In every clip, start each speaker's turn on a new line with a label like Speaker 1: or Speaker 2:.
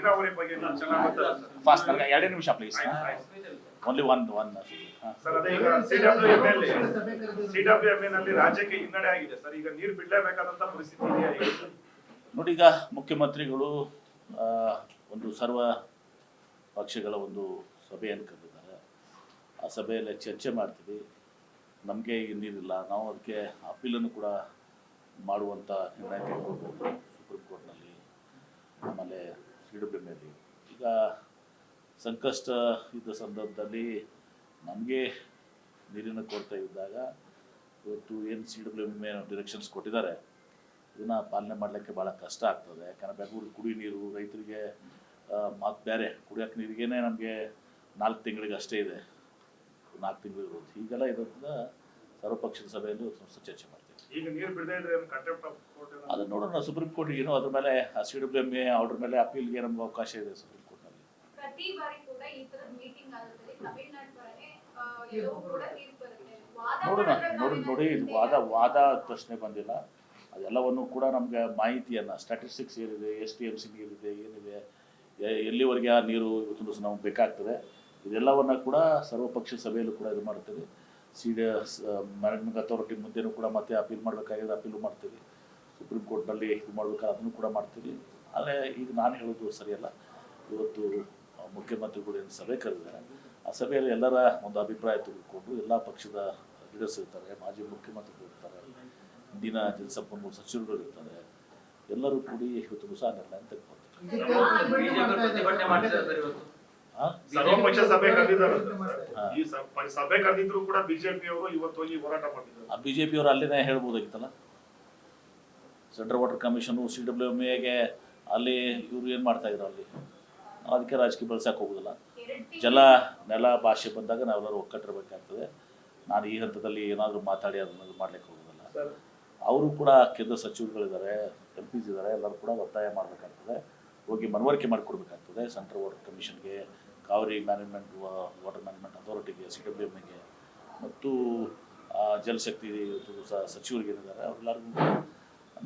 Speaker 1: ನೀರಾವರಿ ಬಗ್ಗೆ ಚೆನ್ನಾಗಿ
Speaker 2: ಫಾಸ್ಟ್ ನನಗೆ 2 ನಿಮಿಷ ಪ್ಲೀಸ್. Only one
Speaker 1: sir. ಅದೇ ಈಗ ಸಿಡಬ್ಲ್ಯೂಎಂಎ ನಲ್ಲಿ ರಾಜ್ಯಕ್ಕೆ ಹಿನ್ನಡೆ ಆಗಿದೆ ಸರ್. ಈಗ ನೀರು ಬಿಡಲೇಬೇಕಾದಂತ ಪರಿಸ್ಥಿತಿ ಇದೆಯಾ?
Speaker 2: ನೋಡಿ, ಈಗ ಮುಖ್ಯಮಂತ್ರಿಗಳು ಒಂದು ಸರ್ವ ಪಕ್ಷಗಳ ಒಂದು ಸಭೆಯನ್ನು ಕರೆದಿದ್ದಾರೆ. ಆ ಸಭೆಯಲ್ಲಿ ಚರ್ಚೆ ಮಾಡ್ತೀವಿ. ನಮಗೆ ಈಗ ನೀರಿಲ್ಲ, ನಾವು ಅದಕ್ಕೆ ಅಪೀಲನ್ನು ಕೂಡ ಮಾಡುವಂಥ ನಿರ್ಣಯ ಕೈಗೊಳ್ಬೋದು ಸುಪ್ರೀಂ ಕೋರ್ಟ್ನಲ್ಲಿ, ಆಮೇಲೆ ಸಿಡಬ್ಲ್ಯೂಎಂಎಲ್ಲಿ. ಈಗ ಸಂಕಷ್ಟ ಇದ್ದ ಸಂದರ್ಭದಲ್ಲಿ ನಮಗೆ ನೀರಿನ ಕೊರತೆ ಇದ್ದಾಗ ಇವತ್ತು ಏನು ಸಿಡಬ್ಲ್ಯೂಎಂಎ ಡೈರೆಕ್ಷನ್ಸ್ ಕೊಟ್ಟಿದ್ದಾರೆ ಇದನ್ನು ಪಾಲನೆ ಮಾಡಲಿಕ್ಕೆ ಭಾಳ ಕಷ್ಟ ಆಗ್ತದೆ. ಯಾಕಂದರೆ ಬೆಂಗಳೂರು ಕುಡಿ ನೀರು ರೈತರಿಗೆ ಮಾತು ಬೇರೆ, ಕುಡಿಯೋಕ್ಕೆ ನೀರಿಗೇ ನಮಗೆ 4 ತಿಂಗಳಿಗೆ ಅಷ್ಟೇ ಇದೆ, 4 ತಿಂಗಳು ಇರೋದು. ಹೀಗೆಲ್ಲ ಇರೋದ್ರಿಂದ ಸರ್ವಪಕ್ಷದ ಸಭೆಯಲ್ಲಿ ಚರ್ಚೆ ಮಾಡ್ತೀವಿ.
Speaker 1: ಈಗ ನೀರು ಬಿಡದೇ ಇದ್ರೆ
Speaker 2: ಅದನ್ನು ನೋಡೋಣ. ಸುಪ್ರೀಂ ಕೋರ್ಟ್ ಏನು ಅದ್ರ ಮೇಲೆ ಸಿಡಬ್ಲ್ಯೂಎಂಎ ಆರ್ಡರ್ ಮೇಲೆ ಅಪೀಲ್ಗೆ ನಮ್ಗೆ ಅವಕಾಶ ಇದೆ ಸುಪ್ರೀಂ ಕೋರ್ಟ್ನಲ್ಲಿ.
Speaker 3: ಪ್ರತಿ ಬಾರಿ ಕೂಡ ಈ ಥರದ ಮೀಟಿಂಗ್ ಆಗುತ್ತೆ ತಮಿಳುನಾಡು ಬರನೆ ಎಲ್ಲವೂ ಕೂಡ ನೀರು ಬರುತ್ತೆ.
Speaker 2: ನೋಡಿ ವಾದ ಪ್ರಶ್ನೆ ಬಂದಿಲ್ಲ. ಅದೆಲ್ಲವನ್ನು ಕೂಡ ನಮಗೆ ಮಾಹಿತಿಯನ್ನು, ಸ್ಟ್ಯಾಟಿಸ್ಟಿಕ್ಸ್ ಏನಿದೆ, STMC ನೀರಿದೆ, ಏನಿದೆ, ಎಲ್ಲಿವರೆಗೆ ಆ ನೀರು ಇವತ್ತು ನಮ್ಗೆ ಬೇಕಾಗ್ತದೆ, ಇದೆಲ್ಲವನ್ನು ಕೂಡ ಸರ್ವಪಕ್ಷ ಸಭೆಯಲ್ಲೂ ಕೂಡ ಇದು ಮಾಡ್ತೀವಿ. ಮ್ಯಾನೇಜ್ಮೆಂಟ್ ಅಥಾರಿಟಿ ಮುಂದೆನೂ ಕೂಡ ಮತ್ತೆ ಅಪೀಲ್ ಮಾಡಬೇಕಾಗಿದೆ, ಅಪೀಲು ಮಾಡ್ತೀವಿ. ಸುಪ್ರೀಂ ಕೋರ್ಟ್ನಲ್ಲಿ ಇದು ಮಾಡ್ಬೇಕಾದ್ರೆ ಅದನ್ನು ಕೂಡ ಮಾಡ್ತೀವಿ. ಆದರೆ ಈಗ ನಾನು ಹೇಳೋದು ಸರಿಯಲ್ಲ. ಇವತ್ತು ಮುಖ್ಯಮಂತ್ರಿಗಳು ಏನು ಸಭೆ ಕರೆದಿದ್ದಾರೆ, ಆ ಸಭೆಯಲ್ಲಿ ಎಲ್ಲರ ಒಂದು ಅಭಿಪ್ರಾಯ ತೆಗೆದುಕೊಂಡು ಎಲ್ಲ ಪಕ್ಷದ ಲೀಡರ್ಸ್ ಇರ್ತಾರೆ, ಮಾಜಿ ಮುಖ್ಯಮಂತ್ರಿಗಳು ಇರ್ತಾರೆ, ಇಂದಿನ ಜಲಸಂಪನ್ಮೂಲ ಸಚಿವರುಗಳು ಇರ್ತಾರೆ, ಎಲ್ಲರೂ ಕೂಡಿ ಇವತ್ತು ಸಹ ನಿರ್ಣಯ ತೆಗೆದುಕೊಳ್ತಾರೆ.
Speaker 1: ಸರ್ವಪಕ್ಷ ಸಭೆ ಕರೆದಿದ್ದಾರೆ. ಈ ಸಭೆ ಕರೆದಿದ್ರು ಕೂಡ ಬಿಜೆಪಿ ಅವರು ಇವತ್ತು ಹೋಗಿ ಹೋರಾಟ ಮಾಡಿದ್ದಾರೆ.
Speaker 2: ಆ ಬಿಜೆಪಿ ಅವರು ಅಲ್ಲಿನೇ ಹೇಳ್ಬೋದಾಗಿತ್ತಲ್ಲ. ಸೆಂಟ್ರಲ್ ವಾಟರ್ ಕಮಿಷನು ಸಿಡಬ್ಲ್ಯೂಎಂಎಗೆ ಅಲ್ಲಿ ಇವರು ಏನು ಮಾಡ್ತಾ ಇದ್ರು ಅಲ್ಲಿ, ನಾವು ಅದಕ್ಕೆ ರಾಜಕೀಯ ಬಳಸಕ್ಕೆ ಹೋಗೋದಿಲ್ಲ. ಜಲ ನೆಲ ಭಾಷೆ ಬಂದಾಗ ನಾವೆಲ್ಲರೂ ಒಕ್ಕಟ್ಟಿರಬೇಕಾಗ್ತದೆ. ನಾನು ಈ ಹಂತದಲ್ಲಿ ಏನಾದರೂ ಮಾತಾಡಿ ಅದನ್ನು ಮಾಡ್ಲಿಕ್ಕೆ ಹೋಗೋದಿಲ್ಲ. ಅವರು ಕೂಡ ಕೇಂದ್ರ ಸಚಿವರುಗಳಿದ್ದಾರೆ, MPs ಇದ್ದಾರೆ, ಎಲ್ಲರೂ ಕೂಡ ಒತ್ತಾಯ ಮಾಡಬೇಕಾಗ್ತದೆ, ಹೋಗಿ ಮನವರಿಕೆ ಮಾಡಿಕೊಡ್ಬೇಕಾಗ್ತದೆ ಸೆಂಟ್ರಲ್ ವಾಟರ್ ಕಮಿಷನ್ಗೆ, ಕಾವೇರಿ ಮ್ಯಾನೇಜ್ಮೆಂಟ್ ವಾಟರ್ ಮ್ಯಾನೇಜ್ಮೆಂಟ್ ಅಥಾರಿಟಿಗೆ, ಸಿಡಬ್ಲ್ಯೂಎಂಎಗೆ ಮತ್ತು ಜಲಶಕ್ತಿ ಸಚಿವರಿಗೆ ಏನಿದ್ದಾರೆ ಅವರೆಲ್ಲರಿಗೂ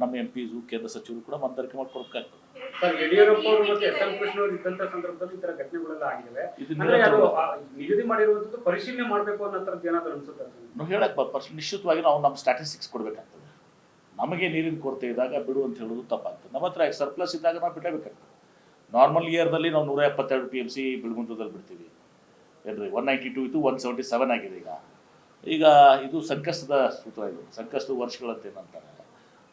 Speaker 2: ನಮ್ಮ MPs ಕೇಂದ್ರ ಸಚಿವರು ಕೂಡ ಮನವರಿಕೆ ಮಾಡಿಕೊಡ್ಬೇಕಾಗ್ತದೆ.
Speaker 4: ಸರ್, ಯಡಿಯೂರಪ್ಪ ಅವರು ಮತ್ತೆ ಎಸ್ ಎಂ ಕೃಷ್ಣ ಅವರು ಇದ್ದಂತ ಸಂದರ್ಭದಲ್ಲಿ ಈ ತರ ಘಟನೆಗಳೆಲ್ಲ ಆಗಿವೆ. ನಿಗದಿ ಮಾಡಿರುವಂತದ್ದು ಪರಿಶೀಲನೆ ಮಾಡಬೇಕು ಅನ್ನೋದು ಏನಾದರೂ ಅನ್ಸುತ್ತೆ?
Speaker 2: ನಾವು ಹೇಳಕ್ ನಿಶ್ಚಿತವಾಗಿ ನಾವು ನಮ್ಮ ಸ್ಟ್ಯಾಟಿಸ್ಟಿಕ್ಸ್ ಕೊಡಬೇಕಾಗ್ತದೆ. ನಮಗೆ ನೀರಿನ ಕೊರತೆ ಇದ್ದಾಗ ಬಿಡು ಅಂತ ಹೇಳೋದು ತಪ್ಪಾಗ್ತದೆ. ನಮ್ಮ ಹತ್ರ ಸರ್ಪ್ಲಸ್ ಇದ್ದಾಗ ನಾವು ಬಿಡಲೇಬೇಕಾಗ್ತದೆ. ನಾರ್ಮಲ್ ಇಯರ್ದಲ್ಲಿ ನಾವು 172 TMC ಬಿಳ್ಗುಂದದಲ್ಲಿ ಬಿಡ್ತೀವಿ ಏನ್ರಿ. 192 ಇತ್ತು, 177 ಆಗಿದೆ. ಈಗ ಇದು ಸಂಕಷ್ಟದ ಸೂತ್ರ, ಇದು ಸಂಕಷ್ಟದ ವರ್ಷಗಳಂತ ಏನಂತಾರೆ.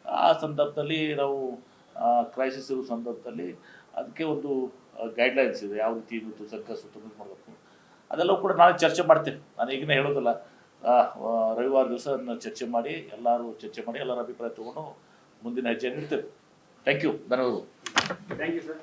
Speaker 2: ಆ ಸಂದರ್ಭದಲ್ಲಿ ನಾವು ಕ್ರೈಸಿಸ್ ಇರೋ ಸಂದರ್ಭದಲ್ಲಿ ಅದಕ್ಕೆ ಒಂದು ಗೈಡ್ಲೈನ್ಸ್ ಇದೆ, ಯಾವ ರೀತಿ ಇವತ್ತು ಸಂಕಷ್ಟ ಮಾಡಬೇಕು ಅದೆಲ್ಲವೂ ಕೂಡ ನಾಳೆ ಚರ್ಚೆ ಮಾಡ್ತೇವೆ. ನಾನು ಈಗಿನ ಹೇಳೋದಿಲ್ಲ. ರವಿವಾರ ದಿವಸ ಚರ್ಚೆ ಮಾಡಿ ಎಲ್ಲರ ಅಭಿಪ್ರಾಯ ತಗೊಂಡು ಮುಂದಿನ ಹೆಜ್ಜೆಯನ್ನು ಇಡ್ತೇವೆ. ಥ್ಯಾಂಕ್ ಯು, ಧನ್ಯವಾದಗಳು.
Speaker 4: Thank you sir.